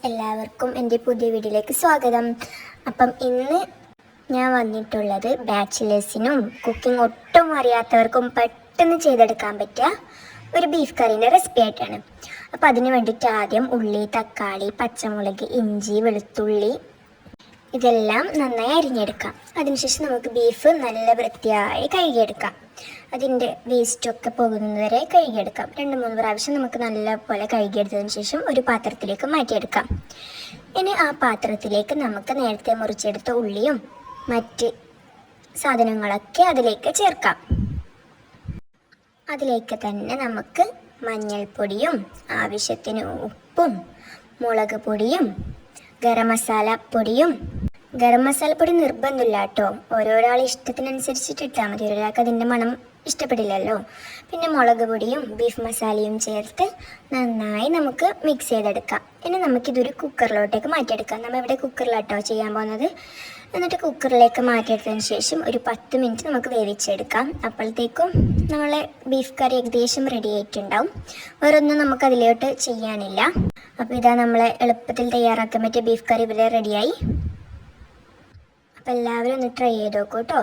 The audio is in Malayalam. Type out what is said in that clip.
എല്ലാവർക്കും എൻ്റെ പുതിയ വീഡിയോയിലേക്ക് സ്വാഗതം. അപ്പം ഇന്ന് ഞാൻ വന്നിട്ടുള്ളത് ബാച്ചിലേഴ്സിനും കുക്കിംഗ് ഒട്ടും അറിയാത്തവർക്കും പെട്ടെന്ന് ചെയ്തെടുക്കാൻ പറ്റിയ ഒരു ബീഫ് കറീൻ്റെ റെസിപ്പി ആയിട്ടാണ്. അപ്പോൾ അതിന് വേണ്ടിയിട്ട് ആദ്യം ഉള്ളി, തക്കാളി, പച്ചമുളക്, ഇഞ്ചി, വെളുത്തുള്ളി ഇതെല്ലാം നന്നായി അരിഞ്ഞെടുക്കാം. അതിനുശേഷം നമുക്ക് ബീഫ് നല്ല വൃത്തിയായി കഴുകിയെടുക്കാം. അതിൻ്റെ വേസ്റ്റൊക്കെ പോകുന്നത് വരെ കഴുകിയെടുക്കാം. 2-3 പ്രാവശ്യം നമുക്ക് നല്ലപോലെ കഴുകിയെടുത്തതിന് ശേഷം ഒരു പാത്രത്തിലേക്ക് മാറ്റിയെടുക്കാം. ഇനി ആ പാത്രത്തിലേക്ക് നമുക്ക് നേരത്തെ മുറിച്ചെടുത്ത ഉള്ളിയും മറ്റ് സാധനങ്ങളൊക്കെ അതിലേക്ക് ചേർക്കാം. അതിലേക്ക് തന്നെ നമുക്ക് മഞ്ഞൾപ്പൊടിയും ആവശ്യത്തിന് ഉപ്പും മുളക് പൊടിയും ഗരം മസാലപ്പൊടി നിർബന്ധമില്ല കേട്ടോ. ഓരോരാൾ ഇഷ്ടത്തിനനുസരിച്ചിട്ട് ഇട്ടാൽ മതി. ഒരാൾക്ക് അതിൻ്റെ മണം ഇഷ്ടപ്പെടില്ലല്ലോ. പിന്നെ മുളക് പൊടിയും ബീഫ് മസാലയും ചേർത്ത് നന്നായി നമുക്ക് മിക്സ് ചെയ്തെടുക്കാം. ഇനി നമുക്കിതൊരു കുക്കറിലോട്ടേക്ക് മാറ്റിയെടുക്കാം. നമ്മളിവിടെ കുക്കറിലാട്ടോ ചെയ്യാൻ പോകുന്നത്. എന്നിട്ട് കുക്കറിലേക്ക് മാറ്റിയെടുത്തതിന് ശേഷം ഒരു 10 മിനിറ്റ് നമുക്ക് വേവിച്ചെടുക്കാം. അപ്പോഴത്തേക്കും നമ്മളെ ബീഫ് കറി ഏകദേശം റെഡി ആയിട്ടുണ്ടാവും. വേറൊന്നും നമുക്ക് അതിലോട്ട് ചെയ്യാനില്ല. അപ്പോൾ ഇതാ നമ്മളെ എളുപ്പത്തിൽ തയ്യാറാക്കാൻ പറ്റിയ ബീഫ് കറി ഇവിടെ റെഡിയായി. അപ്പോൾ എല്ലാവരും ഒന്ന് ട്രൈ ചെയ്ത് നോക്കൂ കേട്ടോ.